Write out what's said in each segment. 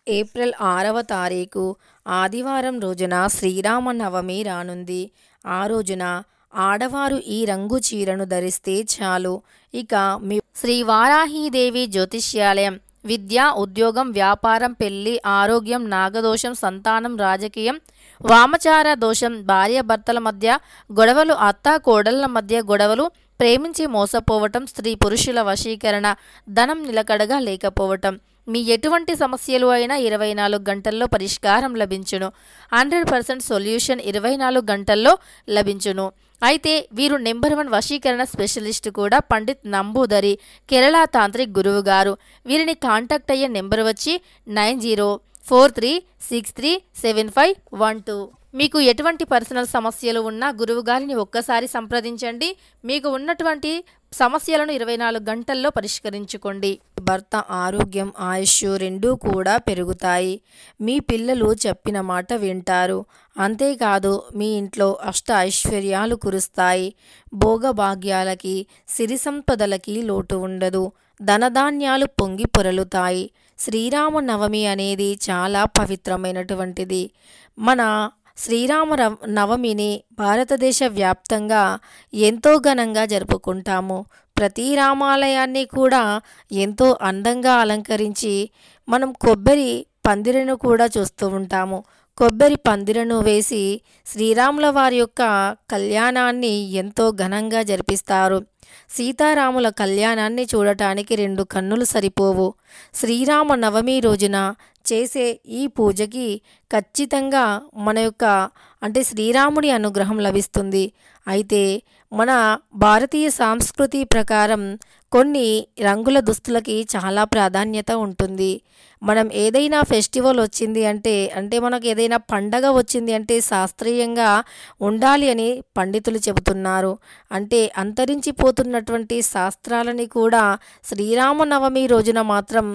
April 6వ తారీఖు ఆదివారం రోజున శ్రీరామనవమి రానుంది. ఆ రోజున ఆడవారు ఈ రంగు చీరను ధరిస్తే చాలు, ఇక మీ శ్రీ వారాహీదేవి జ్యోతిష్యాలయం విద్య, ఉద్యోగం, వ్యాపారం, పెళ్లి, ఆరోగ్యం, నాగదోషం, సంతానం, రాజకీయం, వామచార దోషం, భార్యాభర్తల మధ్య గొడవలు, అత్త కోడళ్ల మధ్య గొడవలు, ప్రేమించి మోసపోవటం, స్త్రీ పురుషుల వశీకరణ, ధనం నిలకడగా లేకపోవటం, మీ ఎటువంటి సమస్యలు అయినా 24 గంటల్లో పరిష్కారం లభించును. 100% సొల్యూషన్ 24 గంటల్లో లభించును. అయితే వీరు నెంబర్ 1 వశీకరణ స్పెషలిస్ట్ కూడా పండిత్ నంబూదరి, కేరళ తాంత్రిక్ గురువు గారు. వీరిని కాంటాక్ట్ అయ్యే నెంబర్ వచ్చి 9043637512. మీకు ఎటువంటి పర్సనల్ సమస్యలు ఉన్నా గురువు గారిని ఒక్కసారి సంప్రదించండి. మీకు ఉన్నటువంటి సమస్యలను 24 గంటల్లో పరిష్కరించుకోండి. భర్త ఆరోగ్యం, ఆయుష్ రెండూ కూడా పెరుగుతాయి. మీ పిల్లలు చెప్పిన మాట వింటారు. అంతేకాదు మీ ఇంట్లో అష్ట ఐశ్వర్యాలు కురుస్తాయి. భోగభాగ్యాలకి, సిరి సంపదలకి లోటు ఉండదు. ధనధాన్యాలు పొంగి పొరలుతాయి. శ్రీరామనవమి అనేది చాలా పవిత్రమైనటువంటిది. మన శ్రీరామనవమిని భారతదేశ వ్యాప్తంగా ఎంతో ఘనంగా జరుపుకుంటాము. ప్రతి రామాలయాన్ని కూడా ఎంతో అందంగా అలంకరించి మనం కొబ్బరి పందిరను కూడా చూస్తూ ఉంటాము. కొబ్బరి పందిరను వేసి శ్రీరాముల వారి యొక్క కళ్యాణాన్ని ఎంతో ఘనంగా జరిపిస్తారు. సీతారాముల కళ్యాణాన్ని చూడటానికి 2 కన్నులు సరిపోవు. శ్రీరామనవమి రోజున చేసే ఈ పూజకి ఖచ్చితంగా మన యొక్క శ్రీరాముడి అనుగ్రహం లభిస్తుంది. అయితే మన భారతీయ సంస్కృతి ప్రకారం కొన్ని రంగుల దుస్తులకి చాలా ప్రాధాన్యత ఉంటుంది. మనం ఏదైనా ఫెస్టివల్ వచ్చింది అంటే మనకు ఏదైనా పండగ వచ్చింది అంటే శాస్త్రీయంగా ఉండాలి అని పండితులు చెబుతున్నారు. అంతరించిపోతున్నటువంటి శాస్త్రాలని కూడా శ్రీరామనవమి రోజున మాత్రం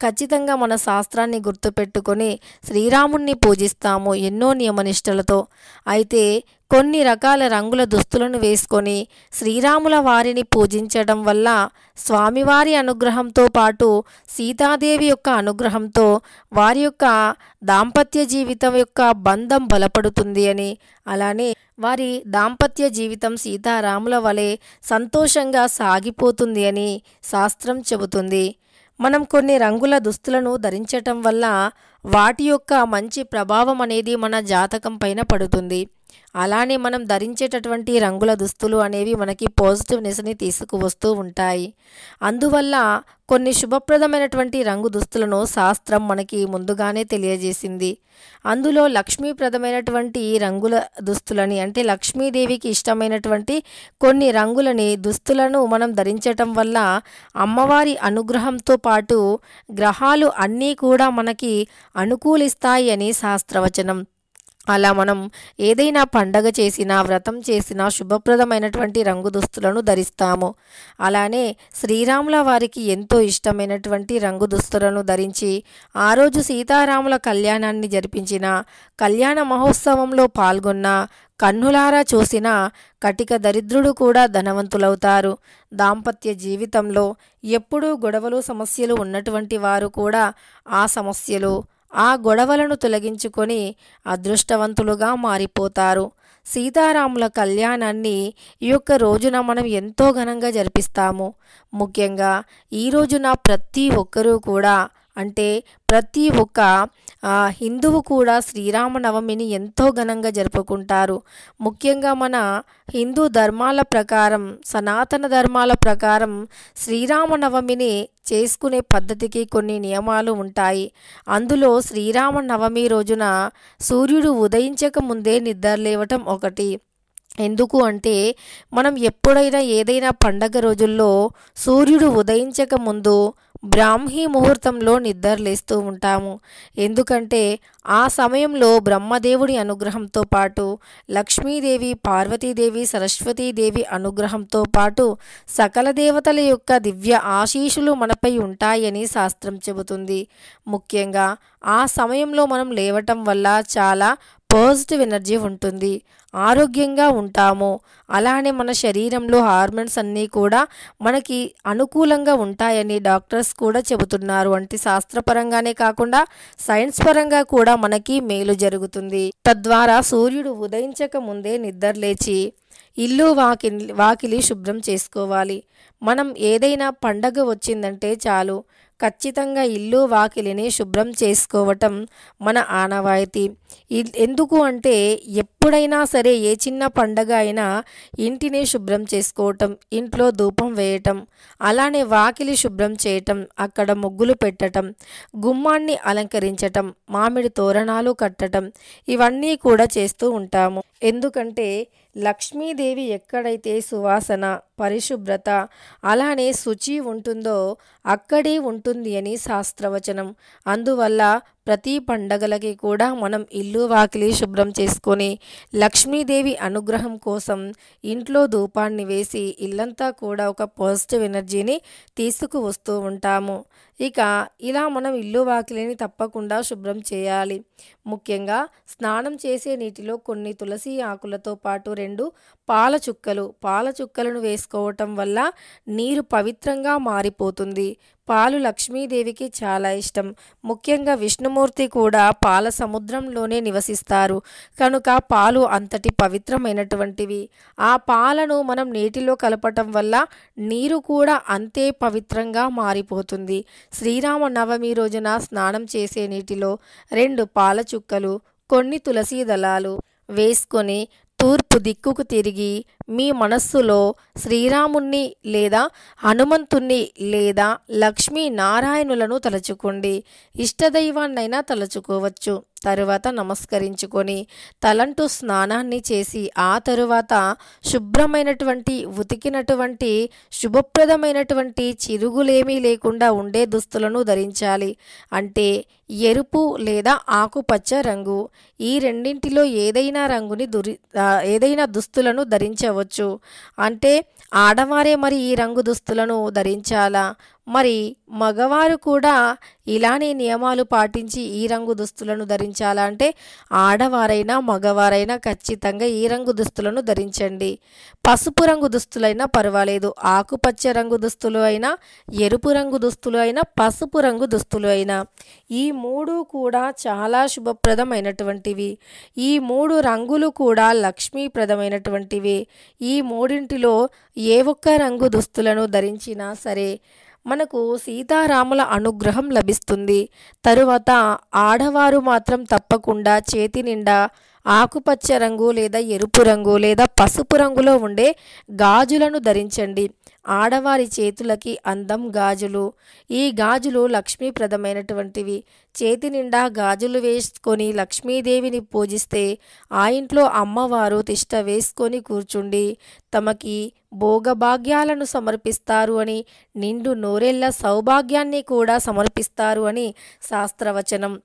ఖచ్చితంగా మన శాస్త్రాన్ని గుర్తుపెట్టుకొని శ్రీరాముణ్ణి పూజిస్తాము ఎన్నో నియమనిష్టలతో. అయితే కొన్ని రకాల రంగుల దుస్తులను వేసుకొని శ్రీరాముల వారిని పూజించడం వల్ల స్వామివారి అనుగ్రహంతో పాటు సీతాదేవి యొక్క అనుగ్రహంతో వారి యొక్క దాంపత్య జీవితం యొక్క బంధం బలపడుతుంది అని, అలానే వారి దాంపత్య జీవితం సీతారాముల వలె సంతోషంగా సాగిపోతుంది అని శాస్త్రం చెబుతుంది. మనం కొన్ని రంగుల దుస్తులను ధరించటం వల్ల వాటి యొక్క మంచి ప్రభావం అనేది మన జాతకం పైన పడుతుంది. అలానే మనం ధరించేటటువంటి రంగుల దుస్తులు అనేవి మనకి పాజిటివ్నెస్ని తీసుకువస్తూ ఉంటాయి. అందువల్ల కొన్ని శుభప్రదమైనటువంటి రంగు దుస్తులను శాస్త్రం మనకి ముందుగానే తెలియజేసింది. అందులో లక్ష్మీప్రదమైనటువంటి రంగుల దుస్తులని లక్ష్మీదేవికి ఇష్టమైనటువంటి కొన్ని దుస్తులను మనం ధరించటం వల్ల అమ్మవారి అనుగ్రహంతో పాటు గ్రహాలు అన్నీ కూడా మనకి అనుకూలిస్తాయి అని శాస్త్రవచనం. అలా మనం ఏదైనా పండగ చేసినా, వ్రతం చేసినా శుభప్రదమైనటువంటి రంగు దుస్తులను ధరిస్తాము. అలానే శ్రీరాముల వారికి ఎంతో ఇష్టమైనటువంటి రంగు దుస్తులను ధరించి ఆ రోజు సీతారాముల కళ్యాణాన్ని జరిపించిన, కళ్యాణ మహోత్సవంలో పాల్గొన్న, కన్నులారా చూసిన కటిక దరిద్రుడు కూడా ధనవంతులవుతారు. దాంపత్య జీవితంలో ఎప్పుడూ గొడవలు, సమస్యలు ఉన్నటువంటి వారు కూడా ఆ సమస్యలు, ఆ గొడవలను తొలగించుకొని అదృష్టవంతులుగా మారిపోతారు. సీతారాముల కళ్యాణాన్ని ఈ యొక్క రోజున మనం ఎంతో ఘనంగా జరిపిస్తాము. ముఖ్యంగా ఈ రోజున ప్రతి ఒక్కరూ కూడా ప్రతి ఒక్క హిందువు కూడా శ్రీరామనవమిని ఎంతో ఘనంగా జరుపుకుంటారు. ముఖ్యంగా మన హిందూ ధర్మాల ప్రకారం, సనాతన ధర్మాల ప్రకారం శ్రీరామనవమిని చేసుకునే పద్ధతికి కొన్ని నియమాలు ఉంటాయి. అందులో శ్రీరామనవమి రోజున సూర్యుడు ఉదయించక ముందే నిద్రలేవటం ఒకటి. ఎందుకు అంటే మనం ఎప్పుడైనా ఏదైనా పండగ రోజుల్లో సూర్యుడు ఉదయించక ముందు బ్రాహ్మీ ముహూర్తంలో నిద్రలేస్తూ ఉంటాము. ఎందుకంటే ఆ సమయంలో బ్రహ్మదేవుడి అనుగ్రహంతో పాటు లక్ష్మీదేవి, పార్వతీదేవి, సరస్వతీదేవి అనుగ్రహంతో పాటు సకల దేవతల యొక్క దివ్య ఆశీస్సులు మనపై ఉంటాయని శాస్త్రం చెబుతుంది. ముఖ్యంగా ఆ సమయంలో మనం లేవటం వల్ల చాలా పాజిటివ్ ఎనర్జీ ఉంటుంది, ఆరోగ్యంగా ఉంటాము. అలానే మన శరీరంలో హార్మోన్స్ అన్నీ కూడా మనకి అనుకూలంగా ఉంటాయని డాక్టర్స్ కూడా చెబుతున్నారు. అంటే శాస్త్రపరంగానే కాకుండా సైన్స్ పరంగా కూడా మనకి మేలు జరుగుతుంది. తద్వారా సూర్యుడు ఉదయించక ముందే నిద్రలేచి ఇల్లు వాకిలి శుభ్రం చేసుకోవాలి. మనం ఏదైనా పండగ వచ్చిందంటే చాలు ఖచ్చితంగా ఇల్లు వాకిలిని శుభ్రం చేసుకోవటం మన ఆనవాయితీ. ఎందుకు అంటే ఎప్పుడైనా సరే ఏ చిన్న పండగ అయినా ఇంటిని శుభ్రం చేసుకోవటం, ఇంట్లో ధూపం వేయటం, అలానే వాకిలి శుభ్రం చేయటం, అక్కడ ముగ్గులు పెట్టటం, గుమ్మాన్ని అలంకరించటం, మామిడి తోరణాలు కట్టటం, ఇవన్నీ కూడా చేస్తూ ఉంటాము. ఎందుకంటే లక్ష్మీదేవి ఎక్కడైతే సువాసన, పరిశుభ్రత, అలానే శుచి ఉంటుందో అక్కడే ఉంటుంది అని శాస్త్రవచనం. అందువల్ల ప్రతి పండగలకి కూడా మనం ఇల్లు వాకిలి శుభ్రం చేసుకొని లక్ష్మీదేవి అనుగ్రహం కోసం ఇంట్లో ధూపాన్ని వేసి ఇల్లంతా కూడా ఒక పాజిటివ్ ఎనర్జీని తీసుకువస్తూ ఉంటాము. ఇక ఇలా మనం ఇల్లు వాకిలిని తప్పకుండా శుభ్రం చేయాలి. ముఖ్యంగా స్నానం చేసే నీటిలో కొన్ని తులసి ఆకులతో పాటు 2 పాల చుక్కలను వేసుకోవటం వల్ల నీరు పవిత్రంగా మారిపోతుంది. పాలు లక్ష్మీదేవికి చాలా ఇష్టం. ముఖ్యంగా విష్ణుమూర్తి కూడా పాల సముద్రంలోనే నివసిస్తారు కనుక పాలు అంతటి పవిత్రమైనటువంటివి. ఆ పాలను మనం నీటిలో కలపటం వల్ల నీరు కూడా అంతే పవిత్రంగా మారిపోతుంది. శ్రీరామ నవమి రోజున స్నానం చేసే నీటిలో 2 పాల చుక్కలు, కొన్ని తులసి దళాలు వేసుకొని తూర్పు దిక్కుకు తిరిగి మీ మనస్సులో శ్రీరాముణ్ణి లేదా హనుమంతుణ్ణి లేదా లక్ష్మీ నారాయణులను తలుచుకోండి. ఇష్టదైవాన్నైనా తలుచుకోవచ్చు. తరువాత నమస్కరించుకొని తలంటూ స్నానాన్ని చేసి ఆ తరువాత శుభ్రమైనటువంటి ఉతికినటువంటి శుభప్రదమైనటువంటి చిరుగులేమీ లేకుండా ఉండే దుస్తులను ధరించాలి. అంటే ఎరుపు లేదా ఆకుపచ్చ రంగు, ఈ రెండింటిలో ఏదైనా దుస్తులను ధరించవచ్చు. అంటే ఆడవారే మరి ఈ రంగు దుస్తులను ధరించాలా, మరి మగవారు కూడా ఇలానే నియమాలు పాటించి ఈ రంగు దుస్తులను ధరించాలా అంటే ఆడవారైనా మగవారైనా ఖచ్చితంగా ఈ రంగు దుస్తులను ధరించండి. పసుపు రంగు దుస్తులైనా పర్వాలేదు, ఆకుపచ్చ రంగు దుస్తులు అయినా, ఎరుపు రంగు దుస్తులు అయినా, పసుపు రంగు దుస్తులు అయినా, ఈ 3 కూడా చాలా శుభప్రదమైనటువంటివి. ఈ 3 రంగులు కూడా లక్ష్మీప్రదమైనటువంటివి. ఈ మూడింటిలో ఏ ఒక్క రంగు దుస్తులను ధరించినా సరే మనకు సీతారాముల అనుగ్రహం లభిస్తుంది. తరువాత ఆడవారు మాత్రం తప్పకుండా చేతి నిండా ఆకుపచ్చ రంగు లేదా ఎరుపు రంగు లేదా పసుపు రంగులో ఉండే గాజులను ధరించండి. ఆడవారి చేతులకి అందం గాజులు. ఈ గాజులు లక్ష్మీప్రదమైనటువంటివి. చేతి నిండా గాజులు వేసుకొని లక్ష్మీదేవిని పూజిస్తే ఆ ఇంట్లో అమ్మవారు తిష్ట వేసుకొని కూర్చుండి తమకి భోగభాగ్యాలను సమర్పిస్తారు అని, నిండు నూరేళ్ల సౌభాగ్యాన్ని కూడా సమర్పిస్తారు అని శాస్త్రవచనం.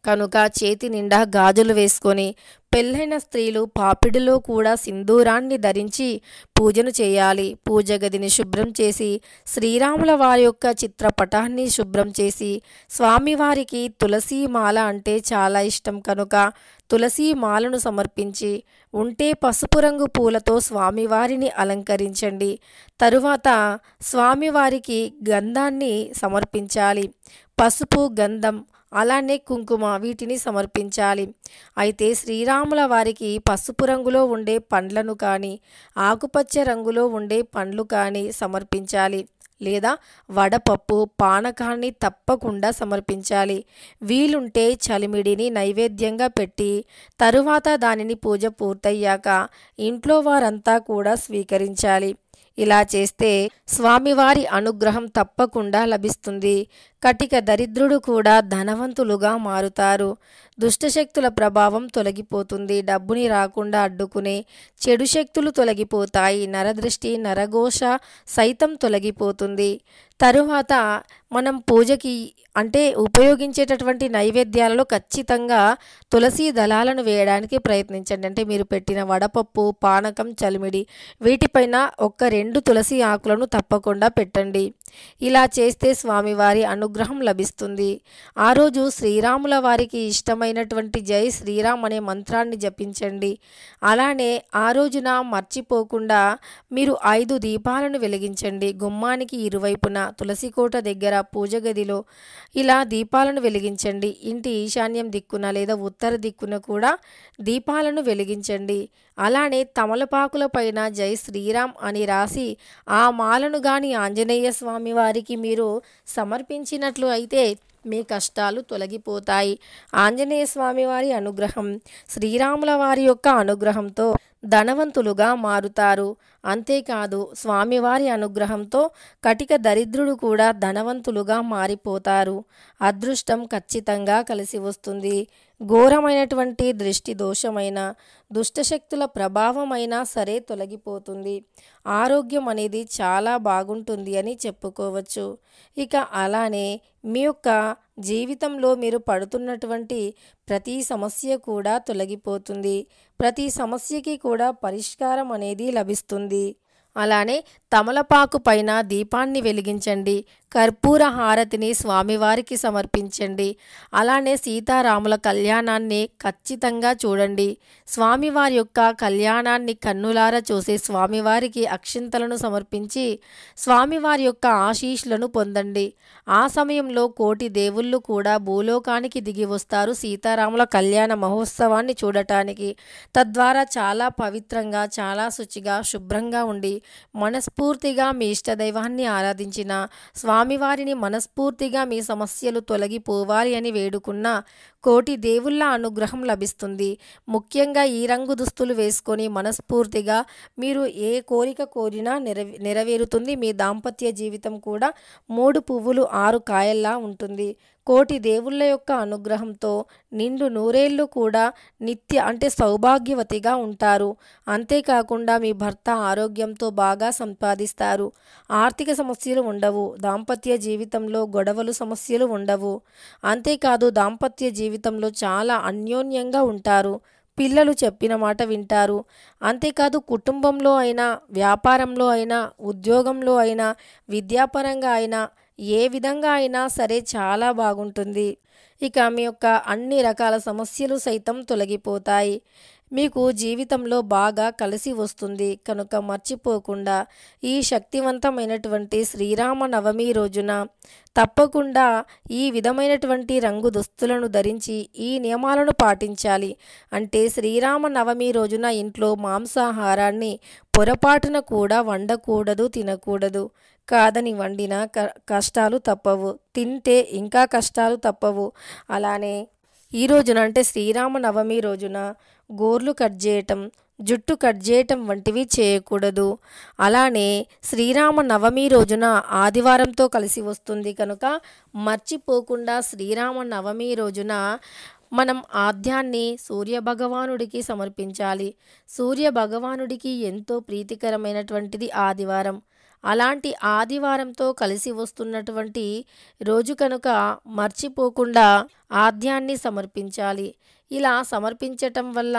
కనుక చేతి నిండా గాజులు వేసుకొని పెళ్ళైన స్త్రీలు పాపిడిలో కూడా సింధూరాన్ని ధరించి పూజను చేయాలి. పూజ గదిని శుభ్రం చేసి శ్రీరాముల వారి యొక్క చిత్రపటాన్ని శుభ్రం చేసి స్వామివారికి తులసి మాల అంటే చాలా ఇష్టం కనుక తులసి మాలను సమర్పించి ఉంటే పసుపు రంగు పూలతో స్వామివారిని అలంకరించండి. తరువాత స్వామివారికి గంధాన్ని సమర్పించాలి. పసుపు, గంధం, అలానే కుంకుమ వీటిని సమర్పించాలి. అయితే శ్రీరాముల వారికి పసుపు రంగులో ఉండే పండ్లను కానీ ఆకుపచ్చ రంగులో ఉండే పండ్లు కానీ సమర్పించాలి. లేదా వడపప్పు, పానకాన్ని తప్పకుండా సమర్పించాలి. వీలుంటే చలిమిడిని నైవేద్యంగా పెట్టి తరువాత దానిని పూజ పూర్తయ్యాక ఇంట్లో వారంతా కూడా స్వీకరించాలి. ఇలా చేస్తే స్వామివారి అనుగ్రహం తప్పకుండా లభిస్తుంది. కటిక దరిద్రుడు కూడా ధనవంతులుగా మారుతారు. దుష్టశక్తుల ప్రభావం తొలగిపోతుంది. డబ్బుని రాకుండా అడ్డుకునే చెడు శక్తులు తొలగిపోతాయి. నరదృష్టి, నరఘోష సైతం తొలగిపోతుంది. తరువాత మనం పూజకి అంటే ఉపయోగించేటటువంటి నైవేద్యాలలో ఖచ్చితంగా తులసి దళాలను వేయడానికి ప్రయత్నించండి. అంటే మీరు పెట్టిన వడపప్పు, పానకం, చలిమిడి వీటిపైన ఒక 2 తులసి ఆకులను తప్పకుండా పెట్టండి. ఇలా చేస్తే స్వామివారి అనుగ్రహం లభిస్తుంది. ఆ రోజు శ్రీరాముల వారికి ఇష్టమైనటువంటి జై శ్రీరామ్ అనే మంత్రాన్ని జపించండి. అలానే ఆ రోజున మర్చిపోకుండా మీరు 5 దీపాలను వెలిగించండి. గుమ్మానికి ఇరువైపున తులసి కోట దగ్గర పూజ గదిలో ఇలా దీపాలను వెలిగించండి. ఇంటి ఈశాన్యం దిక్కున లేదా ఉత్తర దిక్కున కూడా దీపాలను వెలిగించండి. అలానే తమలపాకుల పైన జై శ్రీరామ్ అని రాసి ఆ మాలను గాని ఆంజనేయ స్వామి వారికి మీరు సమర్పించినట్లు అయితే మీ కష్టాలు తొలగిపోతాయి. ఆంజనేయ స్వామి వారి అనుగ్రహం, శ్రీరాముల వారి యొక్క అనుగ్రహంతో ధనవంతులుగా మారుతారు. అంతేకాదు స్వామివారి అనుగ్రహంతో కటిక దరిద్రుడు కూడా ధనవంతులుగా మారిపోతారు. అదృష్టం ఖచ్చితంగా కలిసి వస్తుంది. ఘోరమైనటువంటి దృష్టి దోషమైన దుష్టశక్తుల ప్రభావమైనా సరే తొలగిపోతుంది. ఆరోగ్యం అనేది చాలా బాగుంటుంది అని చెప్పుకోవచ్చు. ఇక అలానే మీ యొక్క జీవితంలో మీరు పడుతున్నటువంటి ప్రతి సమస్య కూడా తొలగిపోతుంది. ప్రతి సమస్యకి కూడా పరిష్కారం అనేది లభిస్తుంది. అలానే తమలపాకు పైన దీపాన్ని వెలిగించండి. కర్పూర హారతిని స్వామివారికి సమర్పించండి. అలానే సీతారాముల కళ్యాణాన్ని ఖచ్చితంగా చూడండి. స్వామివారి యొక్క కళ్యాణాన్ని కన్నులారా చూసి స్వామివారికి అక్షింతలను సమర్పించి స్వామివారి యొక్క ఆశీస్సులను పొందండి. ఆ సమయంలో కోటి దేవుళ్ళు కూడా భూలోకానికి దిగి వస్తారు సీతారాముల కళ్యాణ మహోత్సవాన్ని చూడటానికి. తద్వారా చాలా పవిత్రంగా, చాలా శుచిగా, శుభ్రంగా ఉండి మనస్ఫూర్తిగా మీ ఇష్టదైవాన్ని ఆరాధించిన స్వామివారిని మనస్ఫూర్తిగా మీ సమస్యలు తొలగిపోవాలి అని వేడుకున్న కోటి దేవుళ్ళ అనుగ్రహం లభిస్తుంది. ముఖ్యంగా ఈ రంగు దుస్తులు వేసుకొని మనస్ఫూర్తిగా మీరు ఏ కోరిక కోరినా నెరవేరుతుంది. మీ దాంపత్య జీవితం కూడా 3 పువ్వులు 6 కాయల్లా ఉంటుంది. కోటి దేవుళ్ళ యొక్క అనుగ్రహంతో నిండు నూరేళ్లు కూడా అంటే సౌభాగ్యవతిగా ఉంటారు. అంతేకాకుండా మీ భర్త ఆరోగ్యంతో బాగా సంపాదిస్తారు. ఆర్థిక సమస్యలు ఉండవు. దాంపత్య జీవితంలో గొడవలు, సమస్యలు ఉండవు. అంతేకాదు దాంపత్య జీవితంలో చాలా అన్యోన్యంగా ఉంటారు. పిల్లలు చెప్పిన మాట వింటారు. అంతేకాదు కుటుంబంలో అయినా, వ్యాపారంలో అయినా, ఉద్యోగంలో అయినా, విద్యాపరంగా అయినా, ఏ విధంగా అయినా సరే చాలా బాగుంటుంది. ఇక మీ యొక్క అన్ని రకాల సమస్యలు సైతం తొలగిపోతాయి. మీకు జీవితంలో బాగా కలిసి వస్తుంది. కనుక మర్చిపోకుండా ఈ శక్తివంతమైనటువంటి శ్రీరామ నవమి రోజున తప్పకుండా ఈ విధమైనటువంటి రంగు దుస్తులను ధరించి ఈ నియమాలను పాటించాలి. అంటే శ్రీరామ నవమి రోజున ఇంట్లో మాంసాహారాన్ని పొరపాటున కూడా వండకూడదు, తినకూడదు. కాదని వండిన కష్టాలు తప్పవు, తింటే ఇంకా కష్టాలు తప్పవు. అలానే ఈ రోజున అంటే శ్రీరామ నవమి రోజున గోర్లు కట్ చేయటం, జుట్టు కట్ చేయటం వంటివి చేయకూడదు. అలానే శ్రీరామ నవమి రోజున ఆదివారంతో కలిసి వస్తుంది కనుక మర్చిపోకుండా శ్రీరామ నవమి రోజున మనం ఆద్యాన్ని సూర్యభగవానుడికి సమర్పించాలి. సూర్యభగవానుడికి ఎంతో ప్రీతికరమైనటువంటిది ఆదివారం. అలాంటి ఆదివారంతో కలిసి వస్తున్నటువంటి రోజు కనుక మర్చిపోకుండా ఆద్యాన్ని సమర్పించాలి. ఇలా సమర్పించటం వల్ల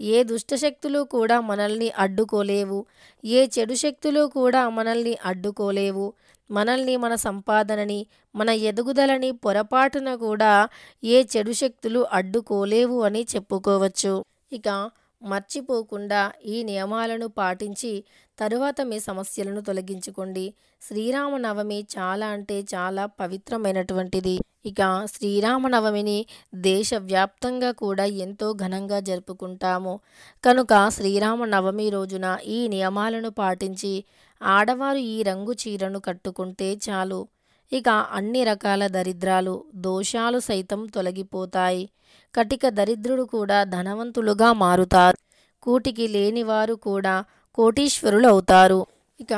ఏ దుష్టశక్తులు కూడా మనల్ని అడ్డుకోలేవు. ఏ చెడు శక్తులు కూడా మనల్ని అడ్డుకోలేవు. మనల్ని, మన సంపాదనని, మన ఎదుగుదలని పొరపాటున కూడా ఏ చెడు శక్తులు అడ్డుకోలేవు అని చెప్పుకోవచ్చు. ఇక మర్చిపోకుండా ఈ నియమాలను పాటించి తరువాత మీ సమస్యలను తొలగించుకోండి. శ్రీరామనవమి చాలా అంటే చాలా పవిత్రమైనటువంటిది. ఇక శ్రీరామనవమిని దేశవ్యాప్తంగా కూడా ఎంతో ఘనంగా జరుపుకుంటాము. కనుక శ్రీరామనవమి రోజున ఈ నియమాలను పాటించి ఆడవారు ఈ రంగు చీరను కట్టుకుంటే చాలు. ఇక అన్ని రకాల దరిద్రాలు, దోషాలు సైతం తొలగిపోతాయి. కటిక దరిద్రుడు కూడా ధనవంతులుగా మారుతారు. కూటికి లేనివారు కూడా కోటీశ్వరులు అవుతారు. ఇక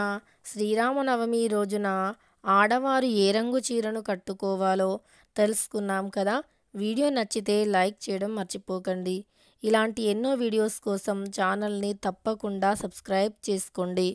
శ్రీరామనవమి రోజున ఆడవారు ఏ రంగు చీరను కట్టుకోవాలో తెలుసుకున్నాం కదా. వీడియో నచ్చితే లైక్ చేయడం మర్చిపోకండి. ఇలాంటి ఎన్నో వీడియోస్ కోసం ఛానల్ని తప్పకుండా సబ్స్క్రైబ్ చేసుకోండి.